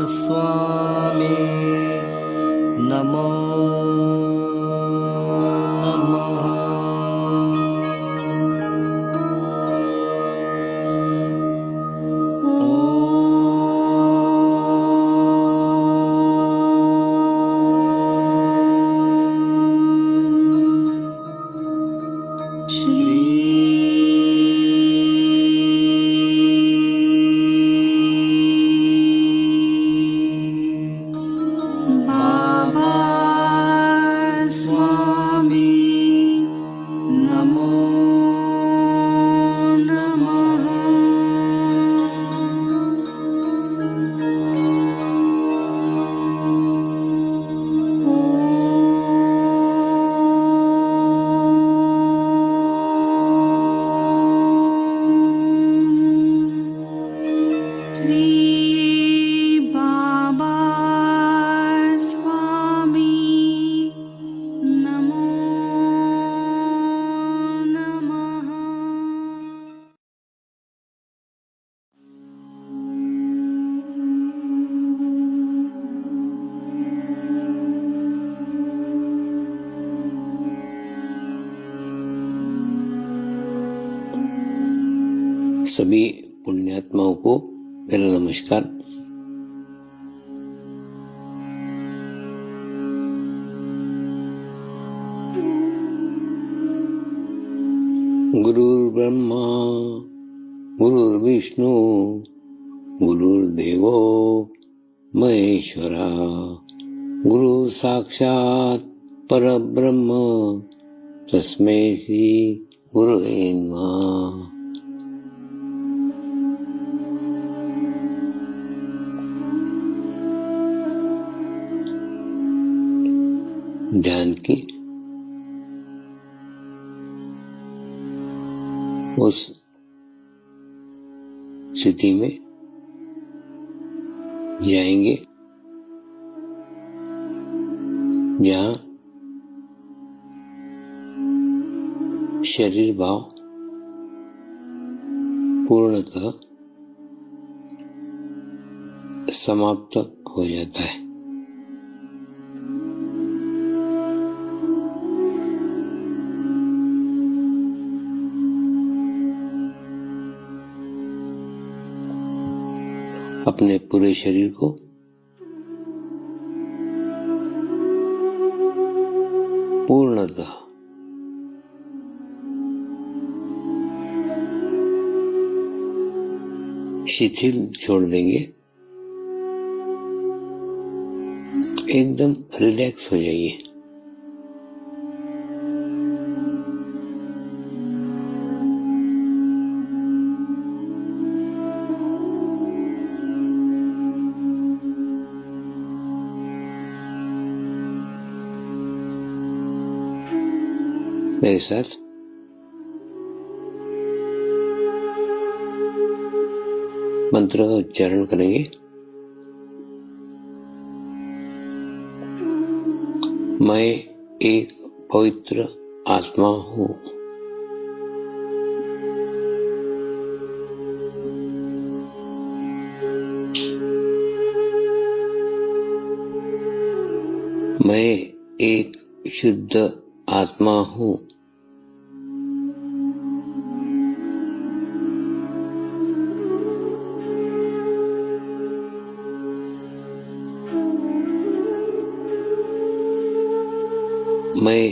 स्वामी नमो नमः। सभी पुण्यात्माओं को मेरा नमस्कार। गुरुर्ब्रह्मा गुरुर्विष्णु गुरुर्देवो महेश्वरा, गुरु साक्षात् परब्रह्म तस्मै श्री गुरुवे नमः। ध्यान की उस स्थिति में जाएंगे जहाँ शरीर भाव पूर्णतः समाप्त हो जाता है। अपने पूरे शरीर को पूर्णतः शिथिल छोड़ देंगे, एकदम रिलैक्स हो जाइए। मेरे साथ मंत्र का उच्चारण करेंगे। मैं एक पवित्र आत्मा हूँ। मैं एक शुद्ध आत्मा हूँ। मैं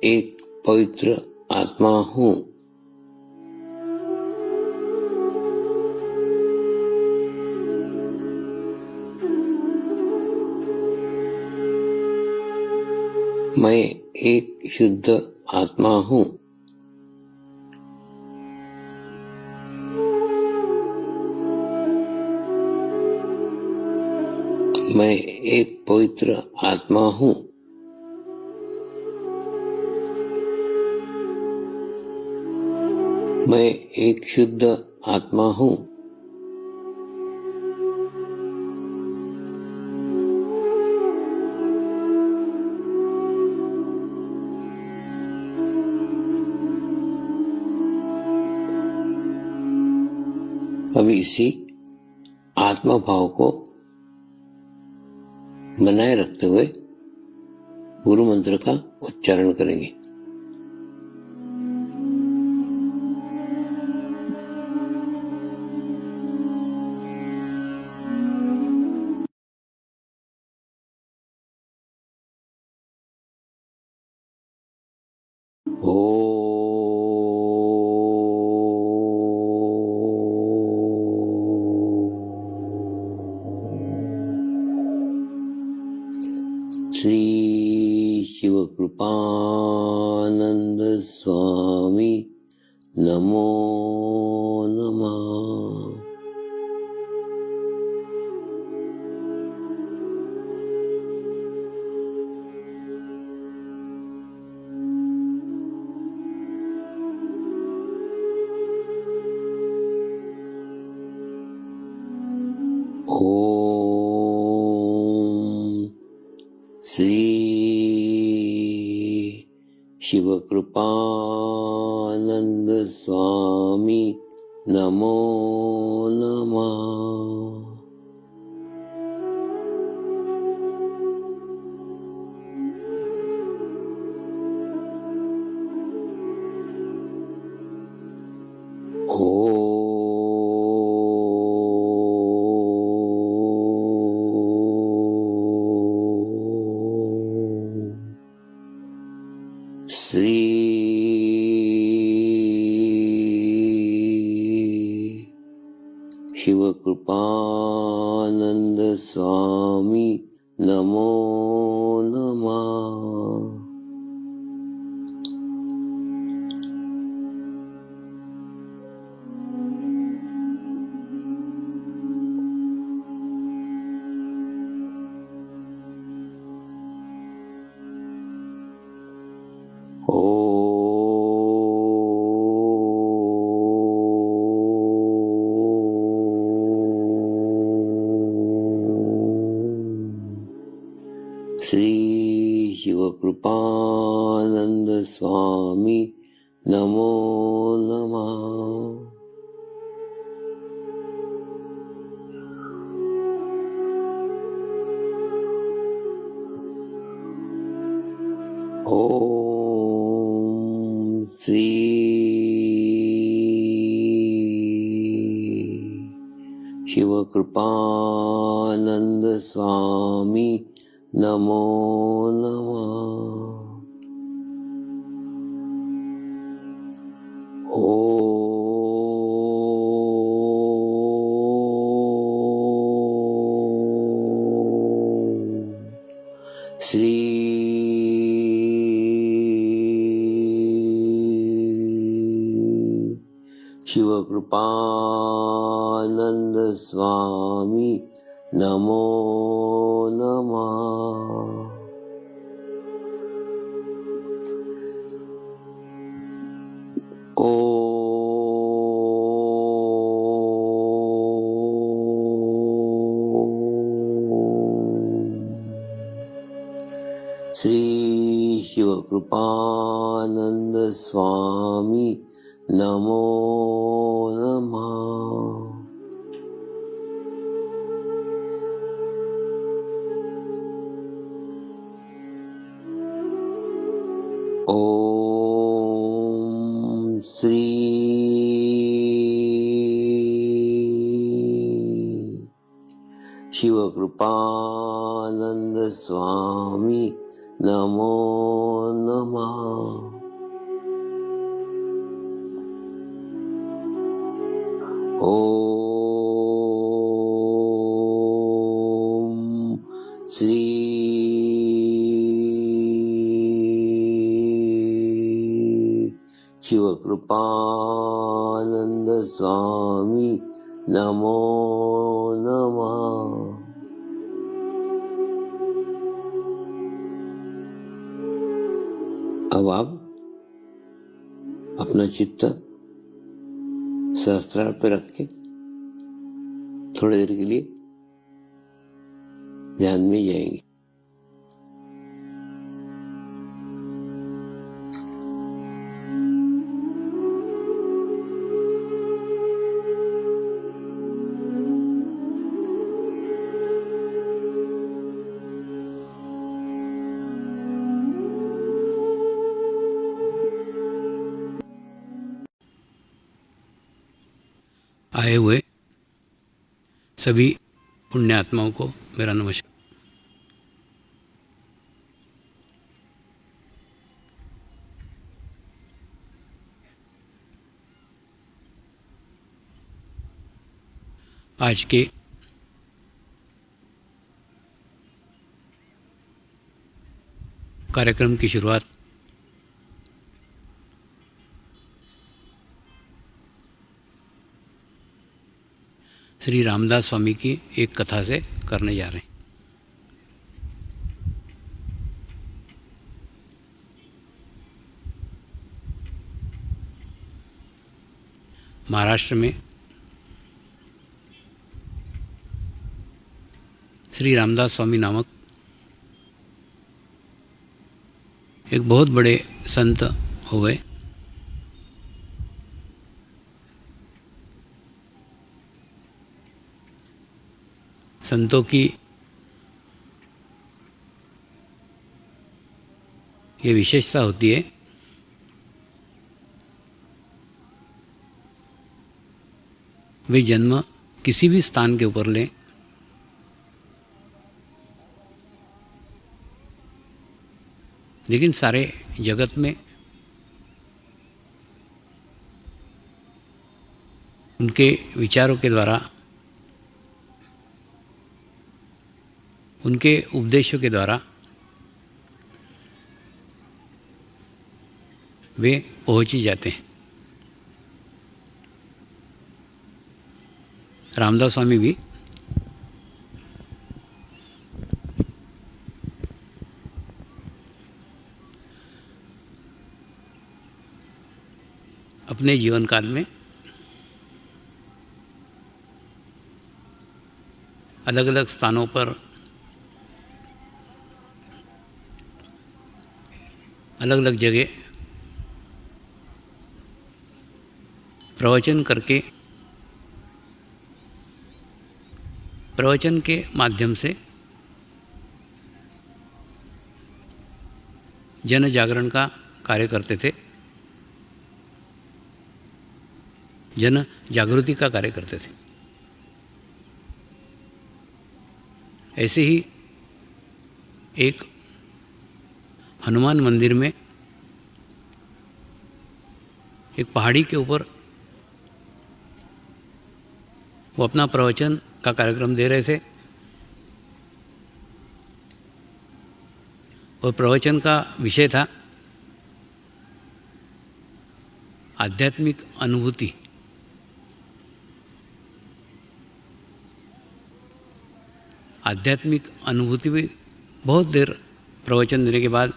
एक पवित्र आत्मा हूँ। मैं एक शुद्ध आत्मा हूँ। मैं एक पवित्र आत्मा हूँ। मैं एक शुद्ध आत्मा हूँ। अब इसी आत्मा भाव को बनाए रखते हुए गुरु मंत्र का उच्चारण करेंगे। श्री शिव कृपानंद स्वामी नमो नमः। ओम श्री शिव कृपानंद स्वामी नमो नमः। श्री शिव कृपानंद स्वामी नमो नमः। श्री शिव कृपानंद स्वामी नमो नमः। ओम श्री शिव कृपानंद स्वामी नमो नमः। श्री शिव कृपानंद स्वामी नमो नमः। श्री शिव कृपानंद स्वामी नमो नमः। ओम श्री शिव कृपानंद स्वामी नमो नमः। ओम श्री शिव कृपानंद स्वामी नमो नमः। अब आप अपना चित्त सहस्त्रार पे रख के थोड़ी देर के लिए ध्यान में जाएंगे। आए हुए सभी पुण्यात्माओं को मेरा नमस्कार। आज के कार्यक्रम की शुरुआत श्री रामदास स्वामी की एक कथा से करने जा रहे हैं। महाराष्ट्र में श्री रामदास स्वामी नामक एक बहुत बड़े संत हो गए। संतों की ये विशेषता होती है वे जन्म किसी भी स्थान के ऊपर लें, लेकिन सारे जगत में उनके विचारों के द्वारा, उनके उपदेशों के द्वारा वे पहुँच ही जाते हैं। रामदास स्वामी भी अपने जीवन काल में अलग अलग स्थानों पर अलग अलग जगह प्रवचन करके, प्रवचन के माध्यम से जन जागरण का कार्य करते थे, जन जागृति का कार्य करते थे। ऐसे ही एक हनुमान मंदिर में एक पहाड़ी के ऊपर वो अपना प्रवचन का कार्यक्रम दे रहे थे और प्रवचन का विषय था आध्यात्मिक अनुभूति। आध्यात्मिक अनुभूति भी बहुत देर प्रवचन देने के बाद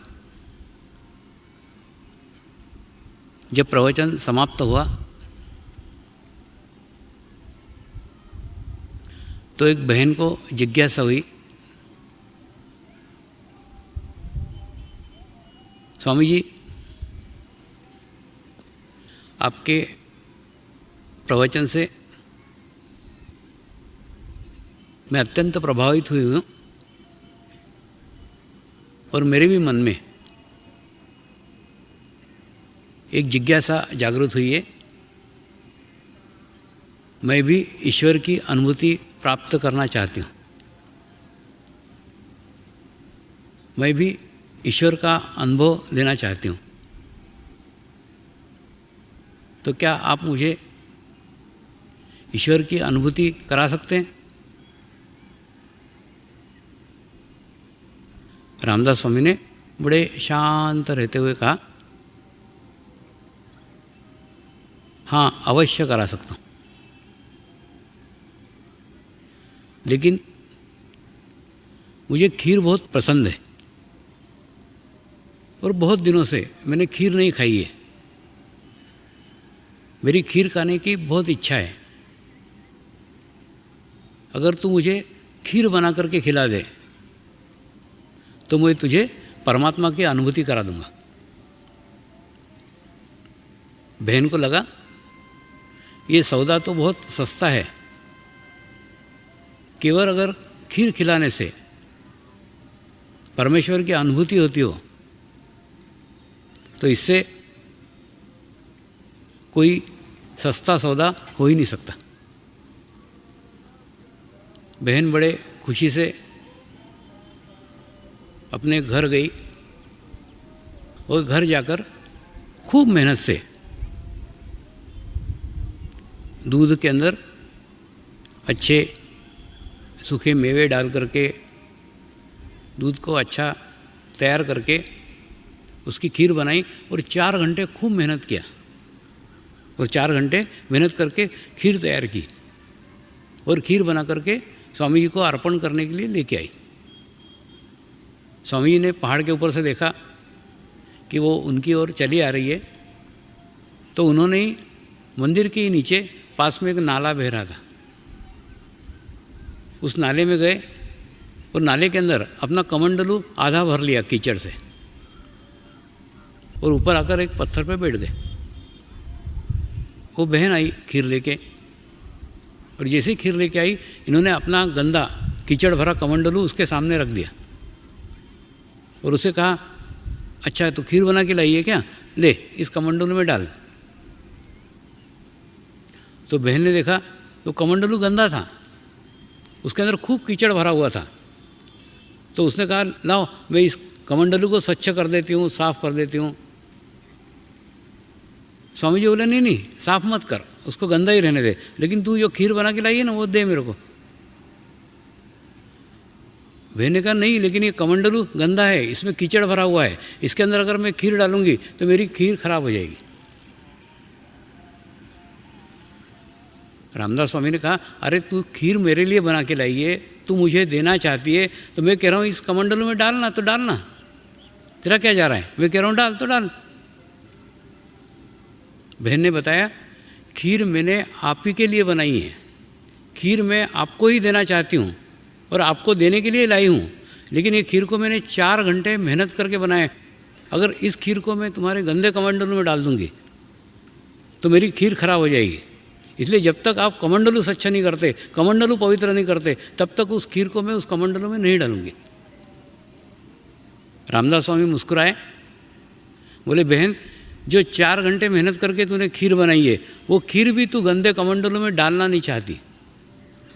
जब प्रवचन समाप्त हुआ तो एक बहन को जिज्ञासा हुई, स्वामी जी आपके प्रवचन से मैं अत्यंत प्रभावित हुई हूँ और मेरे भी मन में एक जिज्ञासा जागृत हुई है। मैं भी ईश्वर की अनुभूति प्राप्त करना चाहती हूँ, मैं भी ईश्वर का अनुभव लेना चाहती हूँ। तो क्या आप मुझे ईश्वर की अनुभूति करा सकते हैं? रामदास स्वामी ने बड़े शांत रहते हुए कहा, हाँ अवश्य करा सकता हूँ, लेकिन मुझे खीर बहुत पसंद है और बहुत दिनों से मैंने खीर नहीं खाई है। मेरी खीर खाने की बहुत इच्छा है। अगर तू मुझे खीर बना करके खिला दे तो मैं तुझे परमात्मा की अनुभूति करा दूंगा। बहन को लगा ये सौदा तो बहुत सस्ता है, केवल अगर खीर खिलाने से परमेश्वर की अनुभूति होती हो तो इससे कोई सस्ता सौदा हो ही नहीं सकता। बहन बड़े खुशी से अपने घर गई और घर जाकर खूब मेहनत से दूध के अंदर अच्छे सूखे मेवे डाल करके दूध को अच्छा तैयार करके उसकी खीर बनाई और 4 घंटे खूब मेहनत किया और 4 घंटे मेहनत करके खीर तैयार की और खीर बना करके स्वामी जी को अर्पण करने के लिए लेके आई। स्वामी जी ने पहाड़ के ऊपर से देखा कि वो उनकी ओर चली आ रही है, तो उन्होंने ही मंदिर के नीचे पास में एक नाला बह रहा था, उस नाले में गए और नाले के अंदर अपना कमंडलू आधा भर लिया कीचड़ से और ऊपर आकर एक पत्थर पे बैठ गए। वो बहन आई खीर लेके और जैसे ही खीर लेके आई, इन्होंने अपना गंदा कीचड़ भरा कमंडलू उसके सामने रख दिया और उसे कहा, अच्छा तो खीर बना के लाई है क्या, ले इस कमंडलू में डाल। तो बहन ने देखा तो कमंडलू गंदा था, उसके अंदर खूब कीचड़ भरा हुआ था। तो उसने कहा, लाओ मैं इस कमंडलू को स्वच्छ कर देती हूँ, साफ कर देती हूँ। स्वामी जी बोले, नहीं नहीं साफ मत कर, उसको गंदा ही रहने दे, लेकिन तू जो खीर बना के लाई है ना वो दे मेरे को। बहन ने कहा, नहीं लेकिन ये कमंडलू गंदा है, इसमें कीचड़ भरा हुआ है, इसके अंदर अगर मैं खीर डालूंगी तो मेरी खीर खराब हो जाएगी। रामदास स्वामी ने कहा, अरे तू खीर मेरे लिए बना के लाई है, तू मुझे देना चाहती है, तो मैं कह रहा हूँ इस कमंडलू में डालना तो डालना, तेरा क्या जा रहा है, मैं कह रहा हूँ डाल तो डाल। बहन ने बताया, खीर मैंने आप ही के लिए बनाई है, खीर मैं आपको ही देना चाहती हूँ और आपको देने के लिए लाई हूँ, लेकिन ये खीर को मैंने 4 घंटे मेहनत करके बनाया। अगर इस खीर को मैं तुम्हारे गंदे कमंडलू में डाल दूँगी तो मेरी खीर खराब हो जाएगी। इसलिए जब तक आप कमंडलू स्वच्छ नहीं करते, कमंडलू पवित्र नहीं करते, तब तक उस खीर को मैं उस कमंडलू में नहीं डालूंगी। रामदास स्वामी मुस्कुराए, बोले, बहन जो 4 घंटे मेहनत करके तूने खीर बनाई है, वो खीर भी तू गंदे कमंडलू में डालना नहीं चाहती।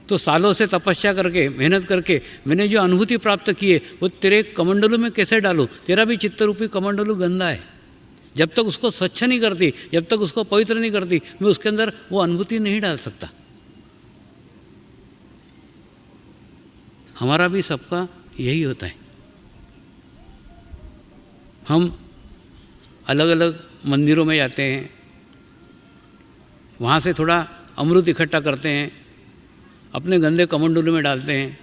तो सालों से तपस्या करके मेहनत करके मैंने जो अनुभूति प्राप्त की है वो तेरे कमंडलू में कैसे डालूँ? तेरा भी चित्तरूपी कमंडलू गंदा है। जब तक उसको स्वच्छ नहीं करती, जब तक उसको पवित्र नहीं करती, मैं उसके अंदर वो अनुभूति नहीं डाल सकता। हमारा भी सबका यही होता है। हम अलग अलग मंदिरों में जाते हैं, वहाँ से थोड़ा अमृत इकट्ठा करते हैं, अपने गंदे कमंडलू में डालते हैं।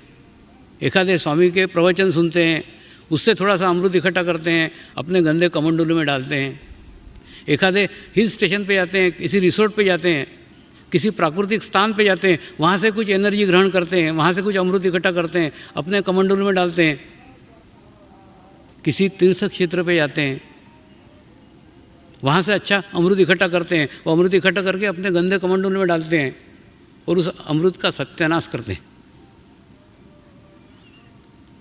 एकाधे स्वामी के प्रवचन सुनते हैं, उससे थोड़ा सा अमृत इकट्ठा करते हैं, अपने गंदे कमंडलू में डालते हैं। एकाधे हिल स्टेशन पे जाते हैं, किसी रिसोर्ट पे जाते हैं, किसी प्राकृतिक स्थान पे जाते हैं, वहाँ से कुछ एनर्जी ग्रहण करते हैं, वहाँ से कुछ अमृत इकट्ठा करते हैं, अपने कमंडलू में डालते हैं। किसी तीर्थ क्षेत्र पे जाते हैं, वहाँ से अच्छा अमृत इकट्ठा करते हैं, वो अमृत इकट्ठा करके अपने गंदे कमंडलू में डालते हैं और उस अमृत का सत्यानाश करते हैं।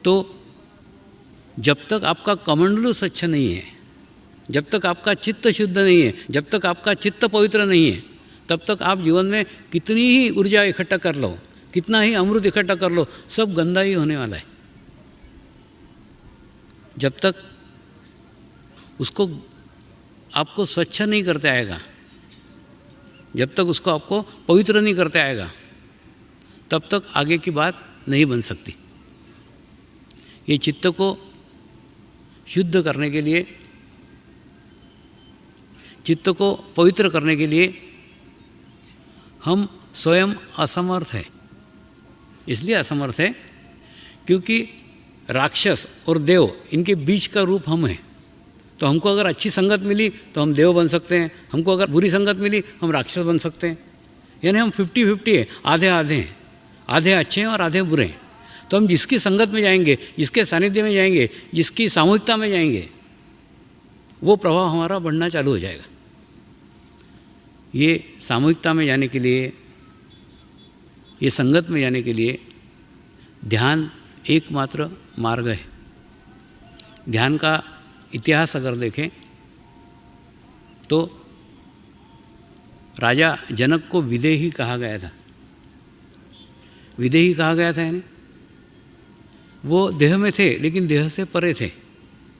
तो जब तक आपका कमंडलू स्वच्छ नहीं है, जब तक आपका चित्त शुद्ध नहीं है, जब तक आपका चित्त पवित्र नहीं है, तब तक आप जीवन में कितनी ही ऊर्जा इकट्ठा कर लो, कितना ही अमृत इकट्ठा कर लो, सब गंदा ही होने वाला है। जब तक उसको आपको स्वच्छ नहीं करते आएगा, जब तक उसको आपको पवित्र नहीं करते आएगा, तब तक आगे की बात नहीं बन सकती। ये चित्त को शुद्ध करने के लिए, चित्त को पवित्र करने के लिए हम स्वयं असमर्थ हैं। इसलिए असमर्थ है क्योंकि राक्षस और देव इनके बीच का रूप हम हैं। तो हमको अगर अच्छी संगत मिली तो हम देव बन सकते हैं, हमको अगर बुरी संगत मिली हम राक्षस बन सकते हैं। यानी हम 50-50 है, आधे आधे हैं, आधे अच्छे हैं और आधे बुरे हैं। तो हम जिसकी संगत में जाएंगे, जिसके सानिध्य में जाएंगे, जिसकी सामूहिकता में जाएंगे, वो प्रभाव हमारा बढ़ना चालू हो जाएगा। ये सामूहिकता में जाने के लिए, ये संगत में जाने के लिए ध्यान एकमात्र मार्ग है। ध्यान का इतिहास अगर देखें तो राजा जनक को विदेही कहा गया था। विदेही कहा गया था यानी वो देह में थे लेकिन देह से परे थे,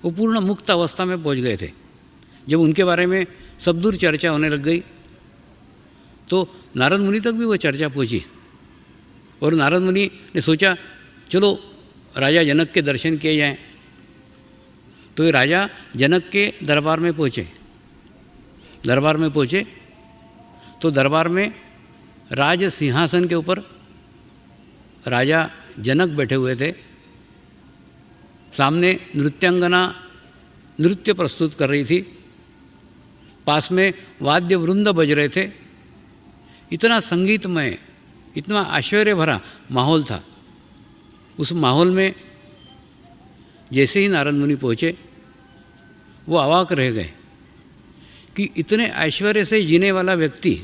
वो पूर्ण मुक्त अवस्था में पहुंच गए थे। जब उनके बारे में सब दूर चर्चा होने लग गई तो नारद मुनि तक भी वो चर्चा पहुंची और नारद मुनि ने सोचा चलो राजा जनक के दर्शन किए जाएं। तो ये राजा जनक के दरबार में पहुँचे। तो दरबार में राज सिंहासन के ऊपर राजा जनक बैठे हुए थे। सामने नृत्यांगना नृत्य प्रस्तुत कर रही थी, पास में वाद्य वृंद बज रहे थे। इतना संगीतमय, इतना ऐश्वर्य भरा माहौल था। उस माहौल में जैसे ही नारद मुनि पहुँचे वो अवाक रह गए कि इतने ऐश्वर्य से जीने वाला व्यक्ति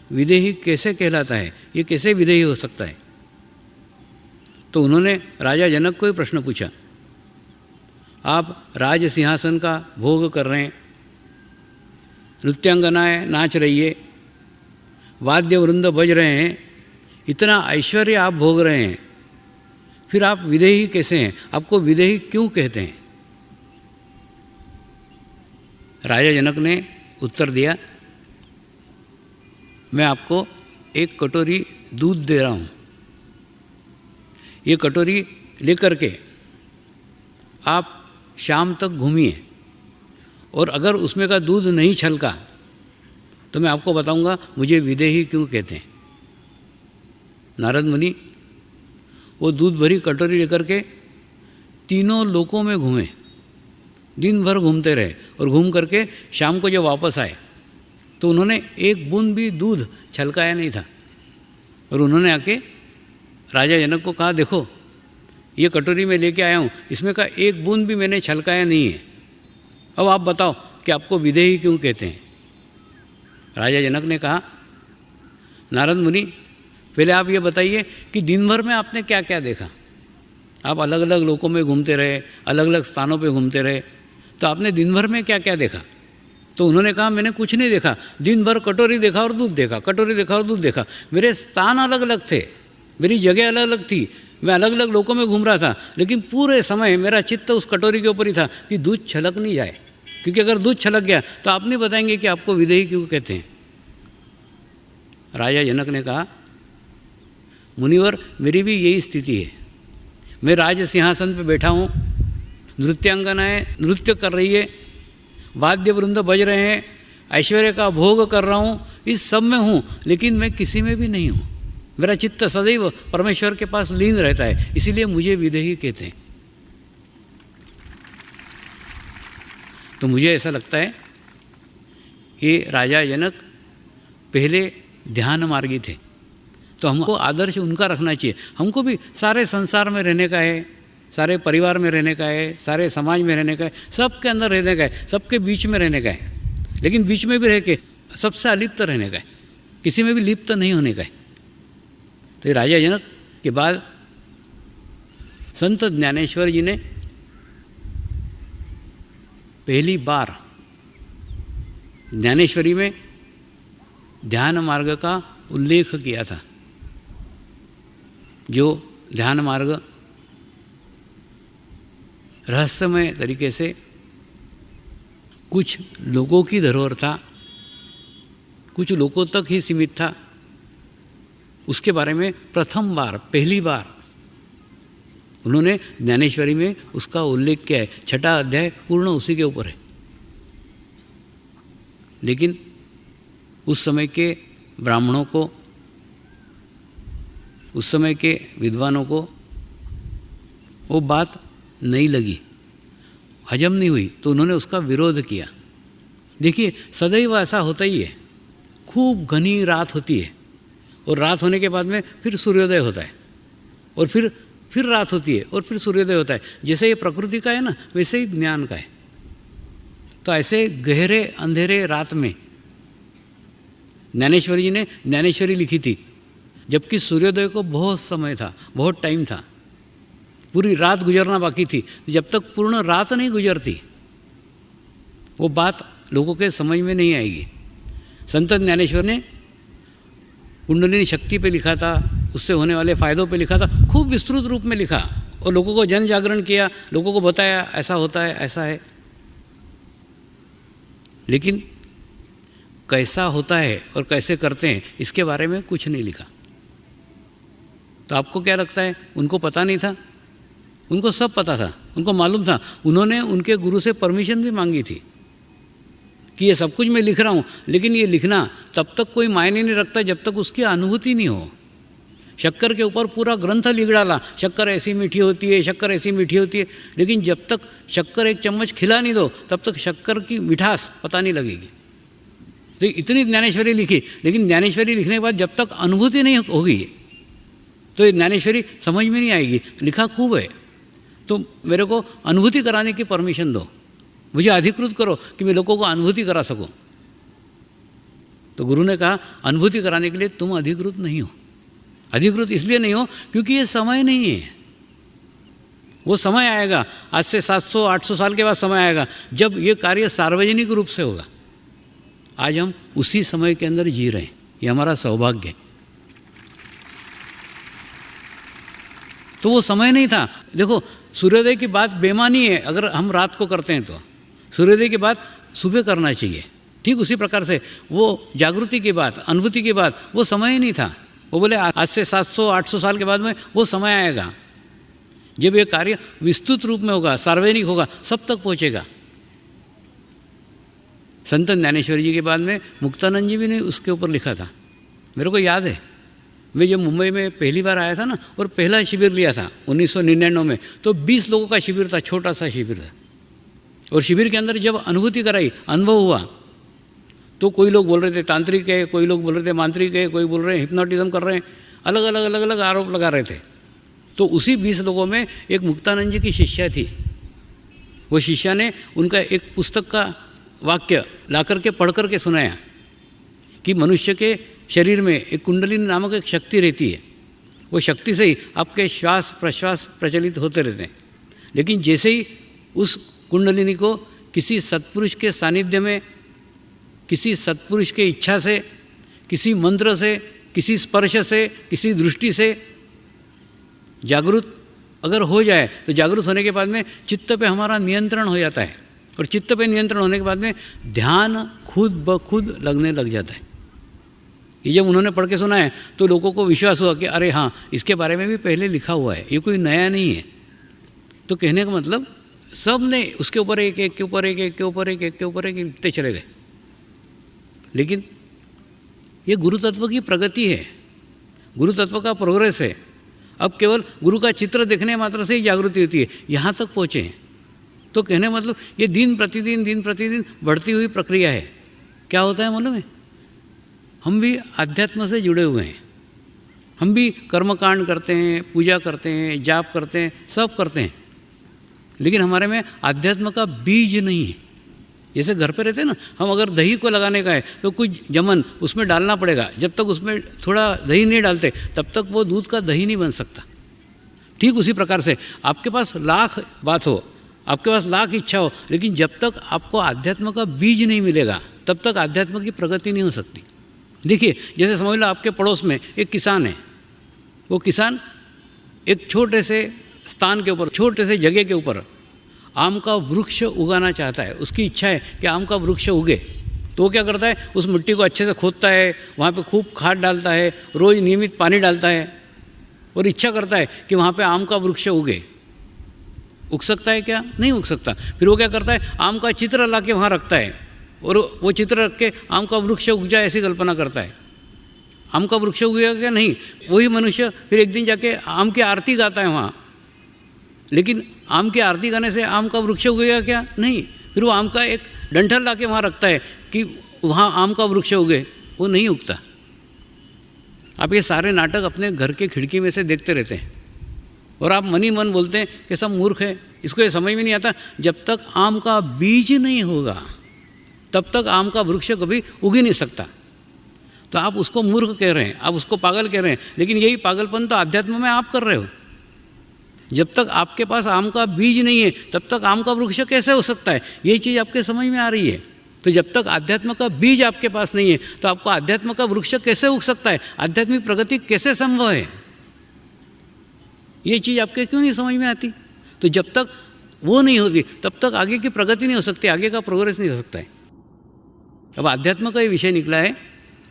विदेही कैसे कहलाता है, ये कैसे विदेही हो सकता है। तो उन्होंने राजा जनक को ही प्रश्न पूछा, आप राज सिंहासन का भोग कर रहे हैं, नृत्यांगनाएं नाच रही है, वाद्य वृंद बज रहे हैं, इतना ऐश्वर्य आप भोग रहे हैं, फिर आप विदेही कैसे हैं, आपको विदेही क्यों कहते हैं। राजा जनक ने उत्तर दिया, मैं आपको एक कटोरी दूध दे रहा हूँ, ये कटोरी लेकर के आप शाम तक घूमिए और अगर उसमें का दूध नहीं छलका तो मैं आपको बताऊंगा मुझे विदेही क्यों कहते हैं। नारद मुनि वो दूध भरी कटोरी लेकर के तीनों लोकों में घूमे, दिन भर घूमते रहे और घूम करके शाम को जब वापस आए तो उन्होंने एक बूंद भी दूध छलकाया नहीं था। और उन्होंने आके राजा जनक को कहा, देखो ये कटोरी में लेके आया हूँ, इसमें का एक बूंद भी मैंने छलकाया नहीं है, अब आप बताओ कि आपको विदेही क्यों कहते हैं। राजा जनक ने कहा, नारद मुनि पहले आप ये बताइए कि दिन भर में आपने क्या क्या देखा। आप अलग अलग लोकों में घूमते रहे, अलग अलग स्थानों पे घूमते रहे, तो आपने दिन भर में क्या क्या देखा। तो उन्होंने कहा, मैंने कुछ नहीं देखा, दिन भर कटोरी देखा और दूध देखा, कटोरी देखा और दूध देखा। मेरे स्थान अलग अलग थे, मेरी जगह अलग अलग थी, मैं अलग अलग लोकों में घूम रहा था, लेकिन पूरे समय मेरा चित्त उस कटोरी के ऊपर ही था कि दूध छलक नहीं जाए, क्योंकि अगर दूध छलक गया तो आप नहीं बताएंगे कि आपको विदेही क्यों कहते हैं। राजा जनक ने कहा, मुनिवर मेरी भी यही स्थिति है, मैं राज सिंहासन पे बैठा हूँ, नृत्यांगनाएं नृत्य कर रही है, वाद्य वृंद बज रहे हैं, ऐश्वर्य का भोग कर रहा हूँ, इस सब में हूँ, लेकिन मैं किसी में भी नहीं हूँ। मेरा चित्त सदैव परमेश्वर के पास लीन रहता है, इसीलिए मुझे विदेही कहते हैं। तो मुझे ऐसा लगता है कि राजा जनक पहले ध्यान मार्गी थे, तो हमको आदर्श उनका रखना चाहिए। हमको भी सारे संसार में रहने का है, सारे परिवार में रहने का है, सारे समाज में रहने का है, सबके अंदर रहने का है, सबके बीच में रहने का है, लेकिन बीच में भी रह के सबसे अलिप्त रहने का है, किसी में भी लिप्त नहीं होने का है। तो राजा जनक के बाद संत ज्ञानेश्वर जी ने पहली बार ज्ञानेश्वरी में ध्यान मार्ग का उल्लेख किया था। जो ध्यान मार्ग रहस्यमय तरीके से कुछ लोगों की धरोहर था, कुछ लोगों तक ही सीमित था, उसके बारे में प्रथम बार पहली बार उन्होंने ज्ञानेश्वरी में उसका उल्लेख किया है। 6वां अध्याय पूर्ण उसी के ऊपर है। लेकिन उस समय के ब्राह्मणों को, उस समय के विद्वानों को वो बात नहीं लगी, हजम नहीं हुई, तो उन्होंने उसका विरोध किया। देखिए सदैव ऐसा होता ही है, खूब घनी रात होती है और रात होने के बाद में फिर सूर्योदय होता है और फिर रात होती है और फिर सूर्योदय होता है। जैसे ये प्रकृति का है ना, वैसे ही ज्ञान का है। तो ऐसे गहरे अंधेरे रात में ज्ञानेश्वरी जी ने ज्ञानेश्वरी लिखी थी, जबकि सूर्योदय को बहुत समय था, बहुत टाइम था, पूरी रात गुजरना बाकी थी। जब तक पूर्ण रात नहीं गुजरती वो बात लोगों के समझ में नहीं आएगी। संत ज्ञानेश्वर ने कुंडलिनी शक्ति पे लिखा था, उससे होने वाले फ़ायदों पे लिखा था, खूब विस्तृत रूप में लिखा और लोगों को जन जागरण किया, लोगों को बताया ऐसा होता है, ऐसा है। लेकिन कैसा होता है और कैसे करते हैं इसके बारे में कुछ नहीं लिखा। तो आपको क्या लगता है उनको पता नहीं था? उनको सब पता था, उनको मालूम था। उन्होंने उनके गुरु से परमिशन भी मांगी थी कि ये सब कुछ मैं लिख रहा हूँ, लेकिन ये लिखना तब तक कोई मायने नहीं रखता जब तक उसकी अनुभूति नहीं हो। शक्कर के ऊपर पूरा ग्रंथ लिख डाला, शक्कर ऐसी मीठी होती है, शक्कर ऐसी मीठी होती है, लेकिन जब तक शक्कर एक चम्मच खिला नहीं दो तब तक शक्कर की मिठास पता नहीं लगेगी। तो इतनी ज्ञानेश्वरी लिखी, लेकिन ज्ञानेश्वरी लिखने के बाद जब तक अनुभूति नहीं होगी तो ये ज्ञानेश्वरी समझ में नहीं आएगी। लिखा खूब है, तो मेरे को अनुभूति कराने की परमिशन दो, मुझे अधिकृत करो कि मैं लोगों को अनुभूति करा सकूं। तो गुरु ने कहा अनुभूति कराने के लिए तुम अधिकृत नहीं हो। अधिकृत इसलिए नहीं हो क्योंकि ये समय नहीं है। वो समय आएगा, आज से 700-800 साल के बाद समय आएगा जब ये कार्य सार्वजनिक रूप से होगा। आज हम उसी समय के अंदर जी रहे हैं, ये हमारा सौभाग्य है। तो वो समय नहीं था। देखो, सूर्योदय की बात बेमानी है अगर हम रात को करते हैं, तो सूर्योदय की बात सुबह करना चाहिए। ठीक उसी प्रकार से वो जागृति की बात, अनुभूति की बात, वो समय ही नहीं था। वो बोले आज से 700-800 साल के बाद में वो समय आएगा जब ये कार्य विस्तृत रूप में होगा, सार्वजनिक होगा, सब तक पहुँचेगा। संत ज्ञानेश्वर जी के बाद में मुक्तानंद जी भी ने उसके ऊपर लिखा था। मेरे को याद है, मैं जब मुंबई में पहली बार आया था ना और पहला शिविर लिया था 1999 में, तो 20 लोगों का शिविर था, छोटा सा शिविर था। और शिविर के अंदर जब अनुभूति कराई, अनुभव हुआ, तो कोई लोग बोल रहे थे तांत्रिक है, कोई लोग बोल रहे थे मांत्रिक है, कोई बोल रहे हैं हिप्नोटिज्म कर रहे हैं, अलग अलग आरोप लगा रहे थे। तो उसी 20 लोगों में एक मुक्तानंद जी की शिष्या थी। वो शिष्या ने उनका एक पुस्तक का वाक्य ला करके पढ़ करके सुनाया कि मनुष्य के शरीर में एक कुंडलिनी नामक एक शक्ति रहती है। वो शक्ति से ही आपके श्वास प्रश्वास प्रचलित होते रहते हैं। लेकिन जैसे ही उस कुंडलिनी को किसी सत्पुरुष के सानिध्य में, किसी सत्पुरुष के इच्छा से, किसी मंत्र से, किसी स्पर्श से, किसी दृष्टि से जागृत अगर हो जाए, तो जागृत होने के बाद में चित्त पे हमारा नियंत्रण हो जाता है। और चित्त पे नियंत्रण होने के बाद में ध्यान खुद ब खुद लगने लग जाता है। ये जब उन्होंने पढ़ के सुना है तो लोगों को विश्वास हुआ कि अरे हाँ, इसके बारे में भी पहले लिखा हुआ है, ये कोई नया नहीं है। तो कहने का मतलब सब ने उसके ऊपर एक एक के ऊपर एक, एक के ऊपर एक, एक के ऊपर एक लिखते चले गए। लेकिन ये गुरु तत्व की प्रगति है, गुरु तत्व का प्रोग्रेस है। अब केवल गुरु का चित्र देखने मात्र से ही जागृति होती है, यहाँ तक पहुँचे हैं। तो कहने मतलब ये दिन प्रतिदिन बढ़ती हुई प्रक्रिया है। क्या होता है मालूम है? हम भी अध्यात्म से जुड़े हुए हैं, हम भी कर्मकांड करते हैं, पूजा करते हैं, जाप करते हैं, सब करते हैं, लेकिन हमारे में अध्यात्म का बीज नहीं है। जैसे घर पे रहते हैं ना, हम अगर दही को लगाने का है तो कुछ जमन उसमें डालना पड़ेगा। जब तक उसमें थोड़ा दही नहीं डालते तब तक वो दूध का दही नहीं बन सकता। ठीक उसी प्रकार से आपके पास लाख बात हो, आपके पास लाख इच्छा हो, लेकिन जब तक आपको आध्यात्म का बीज नहीं मिलेगा तब तक आध्यात्म की प्रगति नहीं हो सकती। देखिए, जैसे समझ लो आपके पड़ोस में एक किसान है। वो किसान एक छोटे से स्थान के ऊपर, छोटे से जगह के ऊपर आम का वृक्ष उगाना चाहता है। उसकी इच्छा है कि आम का वृक्ष उगे। तो वो क्या करता है, उस मिट्टी को अच्छे से खोदता है, वहाँ पे खूब खाद डालता है, रोज़ नियमित पानी डालता है और इच्छा करता है कि वहाँ पे आम का वृक्ष उगे। उग सकता है क्या? नहीं उग सकता। फिर वो क्या करता है, आम का चित्र ला के वहाँ रखता है और वो चित्र रख के आम का वृक्ष उग जाए ऐसी कल्पना करता है। आम का वृक्ष उगेगा क्या? नहीं। वही मनुष्य फिर एक दिन जाके आम की आरती गाता है वहाँ, लेकिन आम की आरती गाने से आम का वृक्ष उगेगा क्या? नहीं। फिर वो आम का एक डंठल ला के वहाँ रखता है कि वहाँ आम का वृक्ष उगे, वो नहीं उगता। आप ये सारे नाटक अपने घर के खिड़की में से देखते रहते हैं और आप मन ही मन बोलते हैं कि सब मूर्ख है, इसको ये समझ में नहीं आता। जब तक आम का बीज नहीं होगा तब तक आम का वृक्ष कभी उग ही नहीं सकता। तो आप उसको मूर्ख कह रहे हैं, आप उसको पागल कह रहे हैं, लेकिन यही पागलपन तो अध्यात्म में आप कर रहे हो। जब तक आपके पास आम का बीज नहीं है तब तक आम का वृक्ष कैसे हो सकता है, यही चीज़ आपके समझ में आ रही है। तो जब तक आध्यात्म का बीज आपके पास नहीं है तो आपको आध्यात्म का वृक्ष कैसे उग सकता है, आध्यात्मिक प्रगति कैसे संभव है? ये चीज़ आपके क्यों नहीं समझ में आती? तो जब तक वो नहीं होती तब तक आगे की प्रगति नहीं हो सकती, आगे का प्रोग्रेस नहीं हो सकता है। अब आध्यात्म का ये विषय निकला है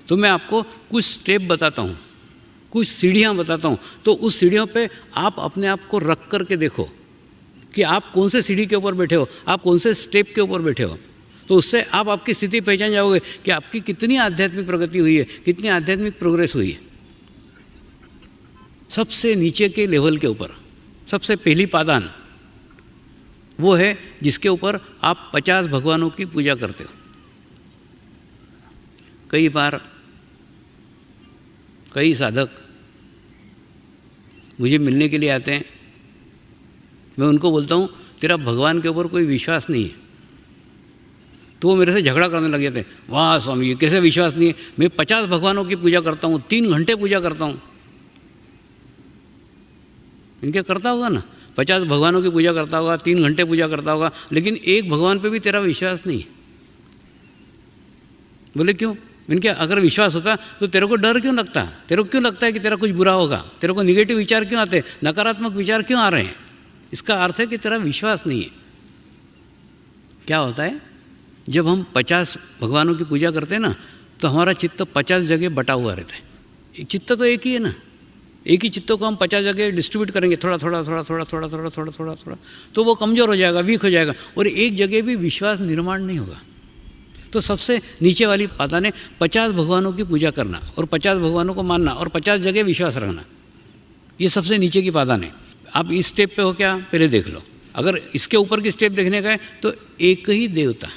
तो मैं आपको कुछ स्टेप बताता हूँ, कुछ सीढ़ियाँ बताता हूँ। तो उस सीढ़ियों पे आप अपने आप को रख करके देखो कि आप कौन से सीढ़ी के ऊपर बैठे हो, आप कौन से स्टेप के ऊपर बैठे हो। तो उससे आप आपकी स्थिति पहचान जाओगे कि आपकी कितनी आध्यात्मिक प्रगति हुई है, कितनी आध्यात्मिक प्रोग्रेस हुई है। सबसे नीचे के लेवल के ऊपर सबसे पहली पादान वो है जिसके ऊपर आप 50 भगवानों की पूजा करते हो। कई बार कई साधक मुझे मिलने के लिए आते हैं, मैं उनको बोलता हूँ तेरा भगवान के ऊपर कोई विश्वास नहीं है, तो वो मेरे से झगड़ा करने लग जाते हैं। वाह स्वामी ये कैसे विश्वास नहीं है, मैं 50 भगवानों की पूजा करता हूँ, 3 घंटे पूजा करता हूँ। इनके करता होगा ना, 50 भगवानों की पूजा करता होगा, 3 घंटे पूजा करता होगा, लेकिन एक भगवान पे भी तेरा विश्वास नहीं है। बोले क्यों? इनके अगर विश्वास होता तो तेरे को डर क्यों लगता, तेरे को क्यों लगता है कि तेरा कुछ बुरा होगा, तेरे को निगेटिव विचार क्यों आते, नकारात्मक विचार क्यों आ रहे हैं? इसका अर्थ है कि तेरा विश्वास नहीं है। क्या होता है, जब हम 50 भगवानों की पूजा करते हैं ना तो हमारा चित्त 50 जगह बटा हुआ रहता है। चित्त तो एक ही है ना, एक ही चित्तों को हम 50 जगह डिस्ट्रीब्यूट करेंगे, थोड़ा थोड़ा थोड़ा थोड़ा थोड़ा थोड़ा थोड़ा थोड़ा थोड़ा, तो वो कमज़ोर हो जाएगा, वीक हो जाएगा और एक जगह भी विश्वास निर्माण नहीं होगा। तो सबसे नीचे वाली पादान है 50 भगवानों की पूजा करना और 50 भगवानों को मानना और 50 जगह विश्वास रखना। ये सबसे नीचे की पादान है। आप इस स्टेप पे हो क्या, पहले देख लो। अगर इसके ऊपर की स्टेप देखने का है तो एक ही देवता,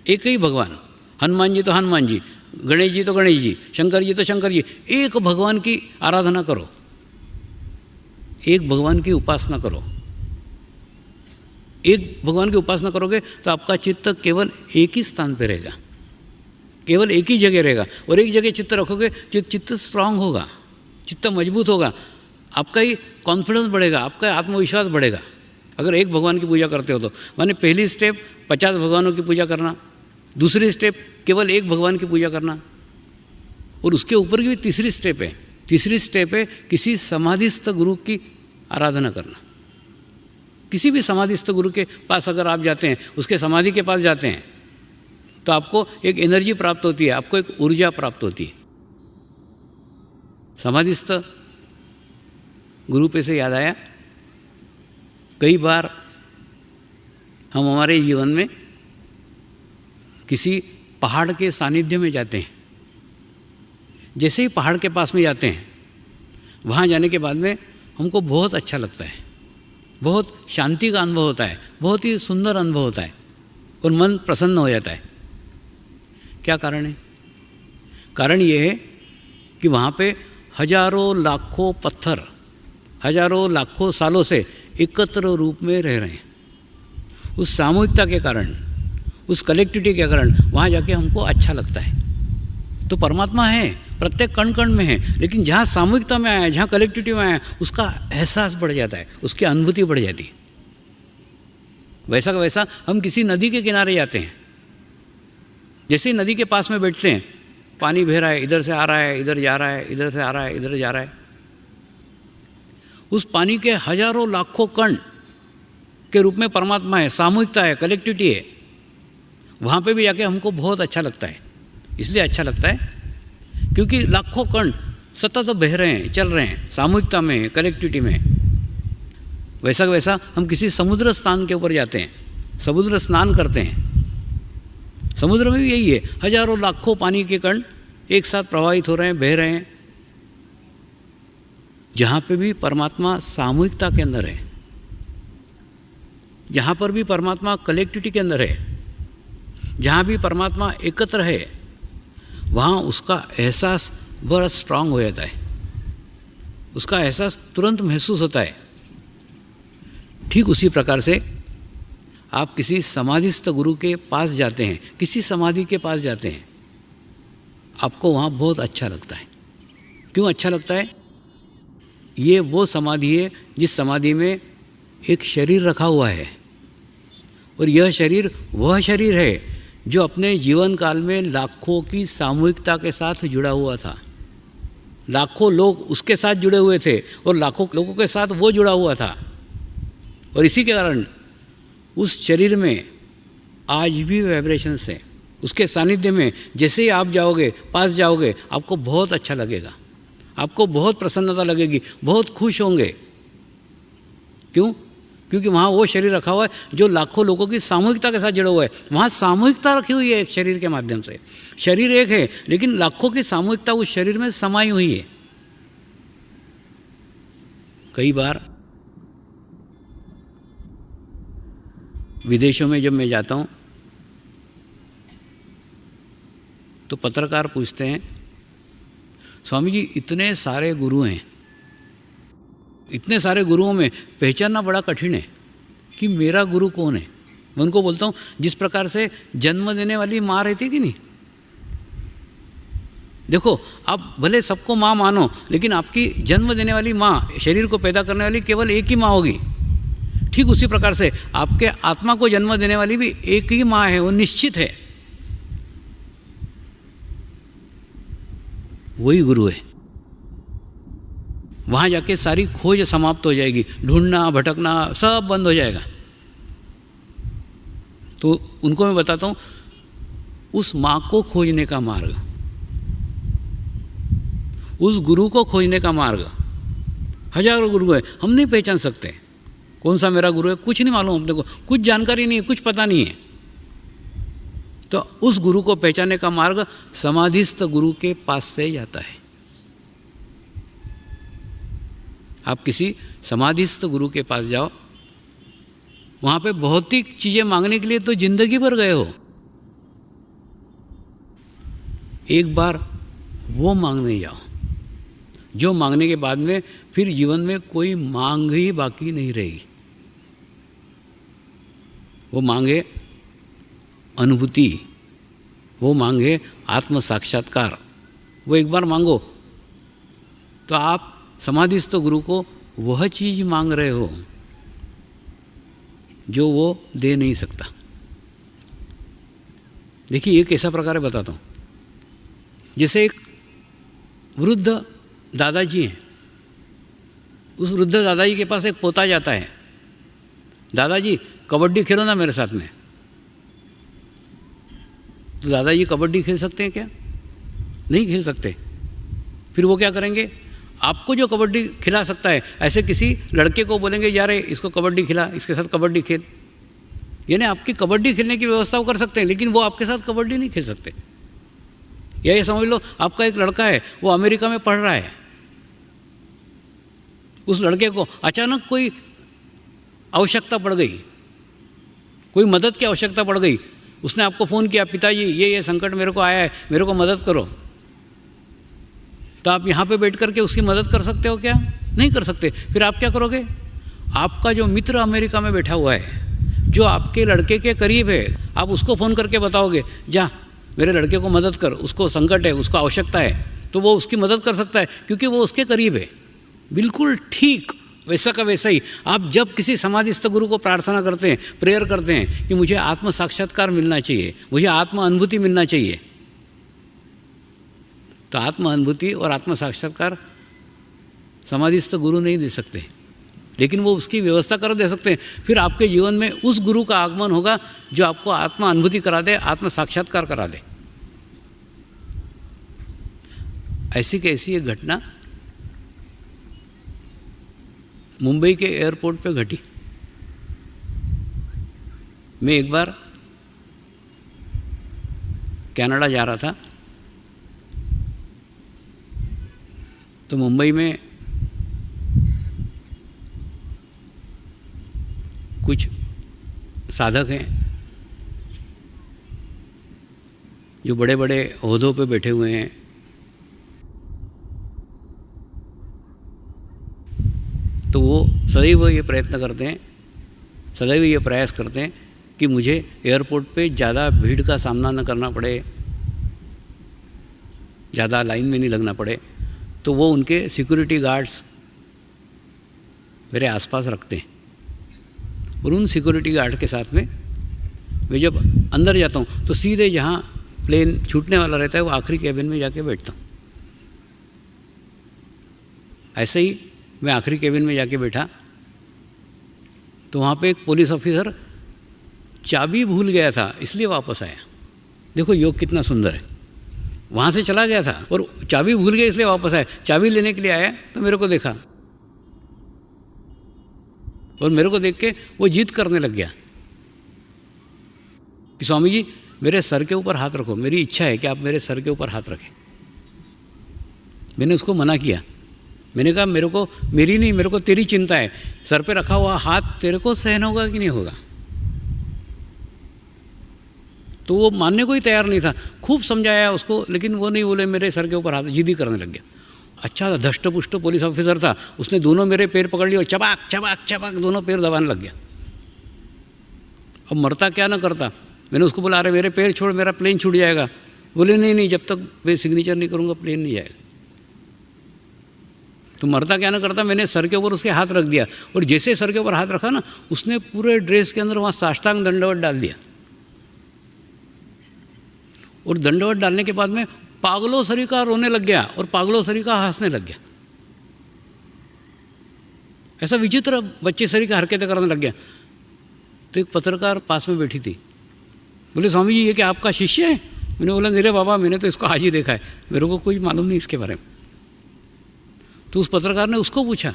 एक ही भगवान, हनुमान जी तो हनुमान जी, गणेश जी तो गणेश जी, शंकर जी तो शंकर जी, एक भगवान की आराधना करो, एक भगवान की उपासना करो। एक भगवान की उपासना करोगे तो आपका चित्त केवल एक ही स्थान पे रहेगा, केवल एक ही जगह रहेगा। और एक जगह चित्त रखोगे तो चित्त स्ट्रांग होगा, चित्त मजबूत होगा, आपका ही कॉन्फिडेंस बढ़ेगा, आपका आत्मविश्वास बढ़ेगा। अगर एक भगवान की पूजा करते हो तो माने पहली स्टेप 50 भगवानों की पूजा करना, दूसरी स्टेप केवल एक भगवान की पूजा करना, और उसके ऊपर की भी तीसरी स्टेप है। तीसरी स्टेप है किसी समाधिस्थ गुरु की आराधना करना। किसी भी समाधिस्थ गुरु के पास अगर आप जाते हैं, उसके समाधि के पास जाते हैं तो आपको एक एनर्जी प्राप्त होती है, आपको एक ऊर्जा प्राप्त होती है। समाधिस्थ गुरु पे से याद आया, कई बार हम हमारे जीवन में किसी पहाड़ के सानिध्य में जाते हैं। जैसे ही पहाड़ के पास में जाते हैं, वहाँ जाने के बाद में हमको बहुत अच्छा लगता है, बहुत शांति का अनुभव होता है, बहुत ही सुंदर अनुभव होता है और मन प्रसन्न हो जाता है। क्या कारण है? कारण ये है कि वहाँ पे हजारों लाखों पत्थर हजारों लाखों सालों से एकत्र रूप में रह रहे हैं। उस सामूहिकता के कारण, उस कलेक्टिविटी के कारण वहाँ जाके हमको अच्छा लगता है। तो परमात्मा है, प्रत्येक कण कण में है, लेकिन जहाँ सामूहिकता में आया, जहाँ कलेक्टिविटी में आया, उसका एहसास बढ़ जाता है, उसकी अनुभूति बढ़ जाती है। वैसा का वैसा हम किसी नदी के किनारे जाते हैं, जैसे ही नदी के पास में बैठते हैं, पानी बह रहा है, इधर से आ रहा है, इधर जा रहा है, इधर से आ रहा है, इधर जा रहा है। उस पानी के हजारों लाखों कण के रूप में परमात्मा है, सामूहिकता है, कलेक्टिविटी है। वहाँ पे भी जाके हमको बहुत अच्छा लगता है। इसलिए अच्छा लगता है क्योंकि लाखों कण सतत तो बह रहे हैं, चल रहे हैं, सामूहिकता में, कलेक्टिविटी में। वैसा वैसा हम किसी समुद्र स्थान के ऊपर जाते हैं, समुद्र स्नान करते हैं। समुद्र में भी यही है, हजारों लाखों पानी के कण एक साथ प्रवाहित हो रहे हैं, बह रहे हैं। जहाँ पे भी परमात्मा सामूहिकता के अंदर है, जहाँ पर भी परमात्मा कलेक्टिविटी के अंदर है, जहाँ भी परमात्मा एकत्र है, वहाँ उसका एहसास बड़ा स्ट्रांग हो जाता है, उसका एहसास तुरंत महसूस होता है। ठीक उसी प्रकार से आप किसी समाधिस्थ गुरु के पास जाते हैं, किसी समाधि के पास जाते हैं, आपको वहाँ बहुत अच्छा लगता है। क्यों अच्छा लगता है? ये वो समाधि है जिस समाधि में एक शरीर रखा हुआ है, और यह शरीर वह शरीर है जो अपने जीवन काल में लाखों की सामूहिकता के साथ जुड़ा हुआ था। लाखों लोग उसके साथ जुड़े हुए थे और लाखों लोगों के साथ वो जुड़ा हुआ था। और इसी के कारण उस शरीर में आज भी वाइब्रेशंस हैं। उसके सानिध्य में जैसे ही आप जाओगे, पास जाओगे, आपको बहुत अच्छा लगेगा, आपको बहुत प्रसन्नता लगेगी, बहुत खुश होंगे। क्यों? क्योंकि वहाँ वो शरीर रखा हुआ है जो लाखों लोगों की सामूहिकता के साथ जुड़ा हुआ है। वहाँ सामूहिकता रखी हुई है एक शरीर के माध्यम से। शरीर एक है लेकिन लाखों की सामूहिकता उस शरीर में समाई हुई है। कई बार विदेशों में जब मैं जाता हूँ तो पत्रकार पूछते हैं, स्वामी जी इतने सारे गुरु हैं, इतने सारे गुरुओं में पहचानना बड़ा कठिन है कि मेरा गुरु कौन है। मैं उनको बोलता हूँ, जिस प्रकार से जन्म देने वाली माँ रहती कि नहीं, देखो आप भले सबको माँ मानो लेकिन आपकी जन्म देने वाली माँ, शरीर को पैदा करने वाली केवल एक ही माँ होगी। ठीक उसी प्रकार से आपके आत्मा को जन्म देने वाली भी एक ही माँ है, वो निश्चित है, वही गुरु है। वहाँ जाके सारी खोज समाप्त हो जाएगी, ढूंढना भटकना सब बंद हो जाएगा। तो उनको मैं बताता हूँ उस माँ को खोजने का मार्ग, उस गुरु को खोजने का मार्ग। हजारों गुरु है, हम नहीं पहचान सकते कौन सा मेरा गुरु है, कुछ नहीं मालूम अपने को, कुछ जानकारी नहीं है, कुछ पता नहीं है। तो उस गुरु को पहचानने का मार्ग समाधिस्थ गुरु के पास से जाता है। आप किसी समाधिस्थ गुरु के पास जाओ, वहाँ पे भौतिक चीज़ें मांगने के लिए तो जिंदगी भर गए हो, एक बार वो मांगने जाओ जो मांगने के बाद में फिर जीवन में कोई मांग ही बाकी नहीं रहेगी। वो मांगे अनुभूति, वो मांगे आत्म साक्षात्कार। वो एक बार मांगो तो आप समाधिस्थ गुरु को वह चीज़ मांग रहे हो जो वो दे नहीं सकता। देखिए एक ऐसा प्रकार है, बताता हूँ। जैसे एक वृद्ध दादाजी हैं, उस वृद्ध दादाजी के पास एक पोता जाता है, दादाजी कबड्डी खेलो ना मेरे साथ में। तो दादाजी कबड्डी खेल सकते हैं क्या? नहीं खेल सकते। फिर वो क्या करेंगे, आपको जो कबड्डी खिला सकता है ऐसे किसी लड़के को बोलेंगे, जा रहे इसको कबड्डी खिला, इसके साथ कबड्डी खेल। यानी आपकी कबड्डी खेलने की व्यवस्था वो कर सकते हैं लेकिन वो आपके साथ कबड्डी नहीं खेल सकते। या ये समझ लो आपका एक लड़का है, वो अमेरिका में पढ़ रहा है, उस लड़के को अचानक कोई आवश्यकता पड़ गई, कोई मदद की आवश्यकता पड़ गई, उसने आपको फ़ोन किया, पिताजी ये संकट मेरे को आया है, मेरे को मदद करो। तो आप यहाँ पे बैठ करके उसकी मदद कर सकते हो क्या? नहीं कर सकते। फिर आप क्या करोगे? आपका जो मित्र अमेरिका में बैठा हुआ है, जो आपके लड़के के करीब है, आप उसको फ़ोन करके बताओगे, जा मेरे लड़के को मदद कर, उसको संकट है, उसको आवश्यकता है, तो वो उसकी मदद कर सकता है क्योंकि वो उसके करीब है। बिल्कुल ठीक वैसा का वैसा ही आप जब किसी समाधिस्थ गुरु को प्रार्थना करते हैं, प्रेयर करते हैं कि मुझे आत्म साक्षात्कार मिलना चाहिए, मुझे आत्म अनुभूति मिलना चाहिए, तो आत्म अनुभूति और आत्म साक्षात्कार समाधिस्थ गुरु नहीं दे सकते, लेकिन वो उसकी व्यवस्था कर दे सकते हैं। फिर आपके जीवन में उस गुरु का आगमन होगा जो आपको आत्म अनुभूति करा दे, आत्म साक्षात्कार करा दे। ऐसी कैसी एक घटना मुंबई के एयरपोर्ट पे घटी। मैं एक बार कनाडा जा रहा था, तो मुंबई में कुछ साधक हैं जो बड़े बड़े ओहदों पे बैठे हुए हैं। तो वो सदैव ये प्रयत्न करते हैं, सदैव ये प्रयास करते हैं कि मुझे एयरपोर्ट पे ज़्यादा भीड़ का सामना न करना पड़े, ज़्यादा लाइन में नहीं लगना पड़े। तो वो उनके सिक्योरिटी गार्ड्स मेरे आसपास रखते हैं और उन सिक्योरिटी गार्ड के साथ में मैं जब अंदर जाता हूँ तो सीधे जहाँ प्लेन छूटने वाला रहता है वो आखिरी कैबिन में जाके बैठता हूँ। ऐसे ही मैं आखिरी केबिन में जाके बैठा, तो वहाँ पे एक पुलिस ऑफिसर चाबी भूल गया था, इसलिए वापस आया। देखो योग कितना सुंदर है। वहाँ से चला गया था और चाबी भूल गया इसलिए वापस आया। चाबी लेने के लिए आया तो मेरे को देखा, और मेरे को देख के वो जिद करने लग गया कि स्वामी जी मेरे सर के ऊपर हाथ रखो, मेरी इच्छा है कि आप मेरे सर के ऊपर हाथ रखें। मैंने उसको मना किया। मैंने कहा मेरे को मेरी नहीं, मेरे को तेरी चिंता है। सर पे रखा हुआ हाथ तेरे को सहन होगा कि नहीं होगा? तो वो मानने को ही तैयार नहीं था। खूब समझाया उसको, लेकिन वो नहीं बोले, मेरे सर के ऊपर हाथ, जिद ही करने लग गया। अच्छा धष्ट पुष्ट पुलिस ऑफिसर था, उसने दोनों मेरे पैर पकड़ लिए और चबाक चबाक चबाक दोनों पैर दबाने लग गया। अब मरता क्या ना करता। मैंने उसको बोला अरे मेरे पैर छोड़, मेरा प्लेन छूट जाएगा। बोले नहीं नहीं, जब तक मैं सिग्नेचर नहीं करूँगा प्लेन नहीं जाएगा। तो मरता क्या ना करता, मैंने सर के ऊपर उसके हाथ रख दिया, और जैसे सर के ऊपर हाथ रखा ना, उसने पूरे ड्रेस के अंदर वहाँ साष्टांग दंडवत डाल दिया। और दंडवत डालने के बाद में पागलों सरीका रोने लग गया और पागलों सरीका हंसने लग गया। ऐसा विचित्र बच्चे सरीका हरकतें करने लग गया। तो एक पत्रकार पास में बैठी थी, बोले स्वामी जी ये क्या आपका शिष्य है? मैंने बोला मेरे बाबा, मैंने तो इसको आज ही देखा है, मेरे को कुछ मालूम नहीं इसके बारे में। तो उस पत्रकार ने उसको पूछा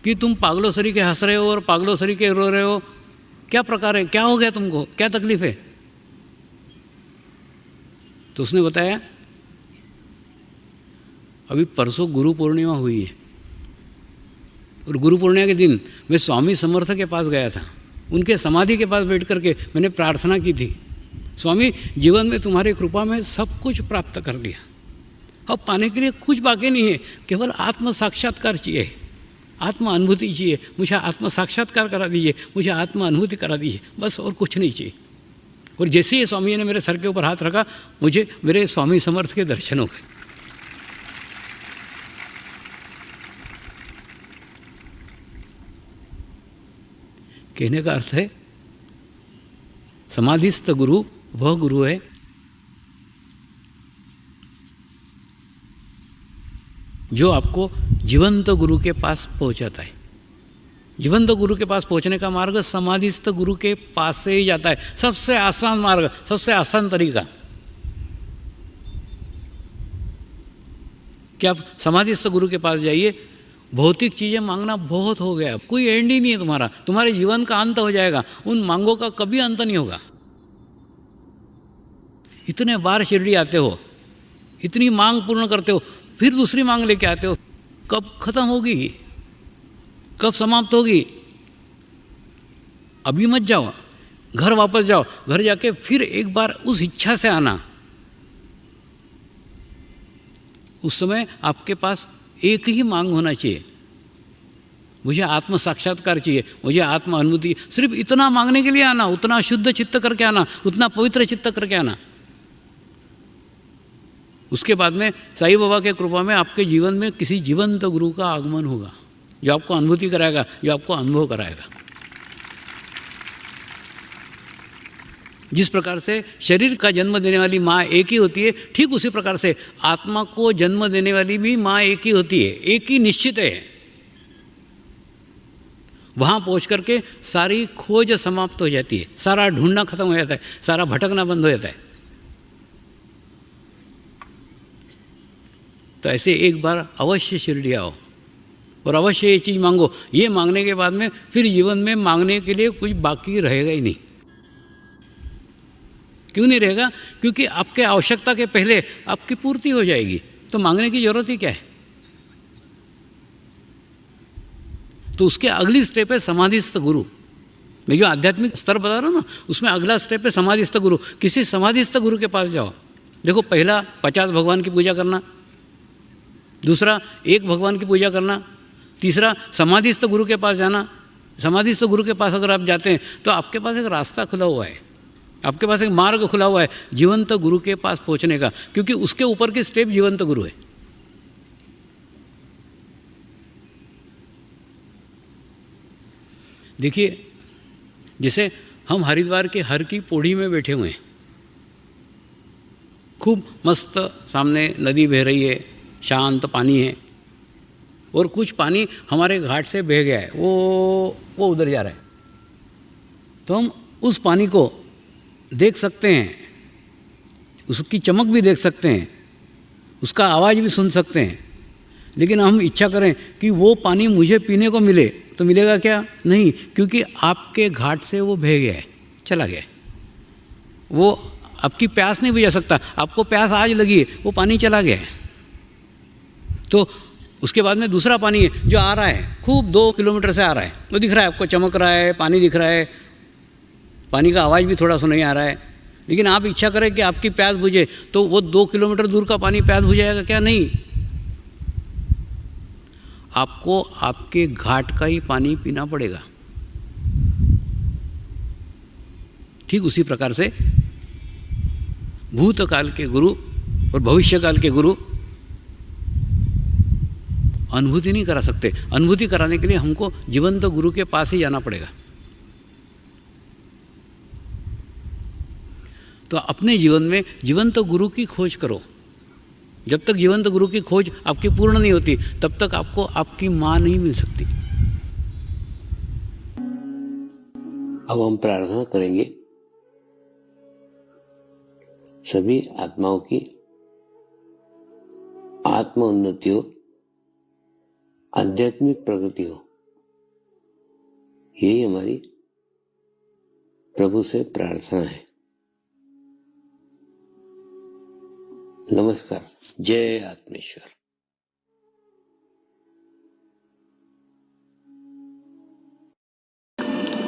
कि तुम पागलों सरीके हंस रहे हो और पागलों सरीके रो रहे हो, क्या प्रकार है, क्या हो गया तुमको, क्या तकलीफ है? तो उसने बताया अभी परसों गुरु पूर्णिमा हुई है, और गुरु पूर्णिमा के दिन मैं स्वामी समर्थ के पास गया था। उनके समाधि के पास बैठ करके मैंने प्रार्थना की थी, स्वामी जीवन में तुम्हारी कृपा में सब कुछ प्राप्त कर लिया, अब पाने के लिए कुछ बाकी नहीं है, केवल आत्म साक्षात्कार चाहिए, आत्म अनुभूति चाहिए। मुझे आत्म साक्षात्कार करा दीजिए, मुझे आत्म अनुभूति करा दीजिए, बस और कुछ नहीं चाहिए। और जैसे ही स्वामी ने मेरे सर के ऊपर हाथ रखा, मुझे मेरे स्वामी समर्थ के दर्शन हो गए। कहने का अर्थ है समाधिस्थ गुरु वह गुरु है जो आपको जीवंत गुरु के पास पहुंचाता है। जीवंत गुरु के पास पहुंचने का मार्ग समाधिस्थ गुरु के पास से ही जाता है। सबसे आसान मार्ग, सबसे आसान तरीका कि आप समाधिस्थ गुरु के पास जाइए। भौतिक चीज़ें मांगना बहुत हो गया, कोई एंड ही नहीं है तुम्हारा, तुम्हारे जीवन का अंत हो जाएगा, उन मांगों का कभी अंत नहीं होगा। इतने बार शिरडी आते हो, इतनी मांग पूर्ण करते हो, फिर दूसरी मांग लेके आते हो, कब खत्म होगी, कब समाप्त होगी? अभी मत जाओ, घर वापस जाओ, घर जाके फिर एक बार उस इच्छा से आना। उस समय आपके पास एक ही मांग होना चाहिए, मुझे आत्म साक्षात्कार चाहिए, मुझे आत्म अनुभूति। सिर्फ इतना मांगने के लिए आना, उतना शुद्ध चित्त करके आना, उतना पवित्र चित्त करके आना। उसके बाद में साईं बाबा के कृपा में आपके जीवन में किसी जीवंत गुरु का आगमन होगा, जो आपको अनुभूति कराएगा, जो आपको अनुभव कराएगा। जिस प्रकार से शरीर का जन्म देने वाली माँ एक ही होती है, ठीक उसी प्रकार से आत्मा को जन्म देने वाली भी माँ एक ही होती है, एक ही निश्चित है। वहाँ पहुँच करके सारी खोज समाप्त हो जाती है, सारा ढूंढना खत्म हो जाता है, सारा भटकना बंद हो जाता है। तो ऐसे एक बार अवश्य शिरडी आओ और अवश्य ये चीज़ मांगो। ये मांगने के बाद में फिर जीवन में मांगने के लिए कुछ बाकी रहेगा ही नहीं। क्यों नहीं रहेगा? क्योंकि आपके आवश्यकता के पहले आपकी पूर्ति हो जाएगी, तो मांगने की जरूरत ही क्या है। तो उसके अगली स्टेप है समाधिस्थ गुरु। मैं जो आध्यात्मिक स्तर बता रहा हूँ ना, उसमें अगला स्टेप है समाधिस्थ गुरु। किसी समाधिस्थ गुरु के पास जाओ। देखो, पहला 50 भगवान की पूजा करना, दूसरा एक भगवान की पूजा करना, तीसरा समाधिस्थ गुरु के पास जाना। समाधिस्थ गुरु के पास अगर आप जाते हैं तो आपके पास एक रास्ता खुला हुआ है, आपके पास एक मार्ग खुला हुआ है जीवंत गुरु के पास पहुंचने का, क्योंकि उसके ऊपर की स्टेप जीवंत गुरु है। देखिए, जैसे हम हरिद्वार के हर की पौड़ी में बैठे हुए हैं, खूब मस्त सामने नदी बह रही है, शांत पानी है, और कुछ पानी हमारे घाट से बह गया है, वो उधर जा रहा है, तो हम उस पानी को देख सकते हैं, उसकी चमक भी देख सकते हैं, उसका आवाज़ भी सुन सकते हैं। लेकिन हम इच्छा करें कि वो पानी मुझे पीने को मिले, तो मिलेगा क्या? नहीं, क्योंकि आपके घाट से वो बह गया है, चला गया है। वो आपकी प्यास नहीं बुझा सकता। आपको प्यास आज लगी है, वो पानी चला गया है। तो उसके बाद में दूसरा पानी है जो आ रहा है, खूब 2 किलोमीटर से आ रहा है, वो दिख रहा है आपको, चमक रहा है, पानी दिख रहा है, पानी का आवाज़ भी थोड़ा सुनाई आ रहा है। लेकिन आप इच्छा करें कि आपकी प्यास बुझे, तो वो 2 किलोमीटर दूर का पानी प्यास बुझाएगा क्या? नहीं, आपको आपके घाट का ही पानी पीना पड़ेगा। ठीक उसी प्रकार से भूतकाल के गुरु और भविष्यकाल के गुरु अनुभूति नहीं करा सकते। अनुभूति कराने के लिए हमको जीवंत गुरु के पास ही जाना पड़ेगा। तो अपने जीवन में जीवंत गुरु की खोज करो। जब तक जीवंत गुरु की खोज आपकी पूर्ण नहीं होती, तब तक आपको आपकी मां नहीं मिल सकती। अब हम प्रार्थना करेंगे सभी आत्माओं की आत्म उन्नति हो, आध्यात्मिक प्रगति हो। यही हमारी प्रभु से प्रार्थना है। नमस्कार। जय आत्मेश्वर।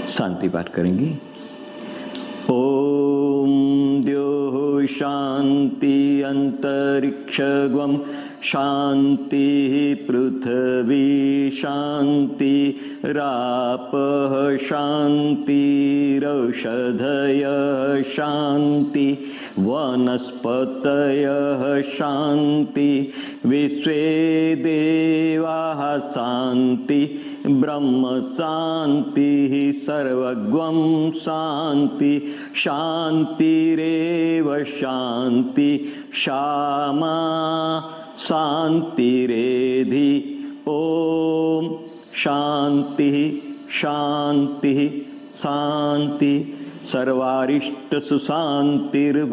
शांति पाठ करेंगे। ओम द्योः शांति अंतरिक्षगम शांति पृथ्वी शांति रापः शांतिरौषधयः शांति वनस्पतयः शांति विश्वे देवाः शांति ब्रह्म शांतिः सर्वगं शांति शांतिरेव शांति क्षमा शांतिरेधि। ओम शांति शांति शांति सर्वारिष्ट सुशांतिर्भवतु।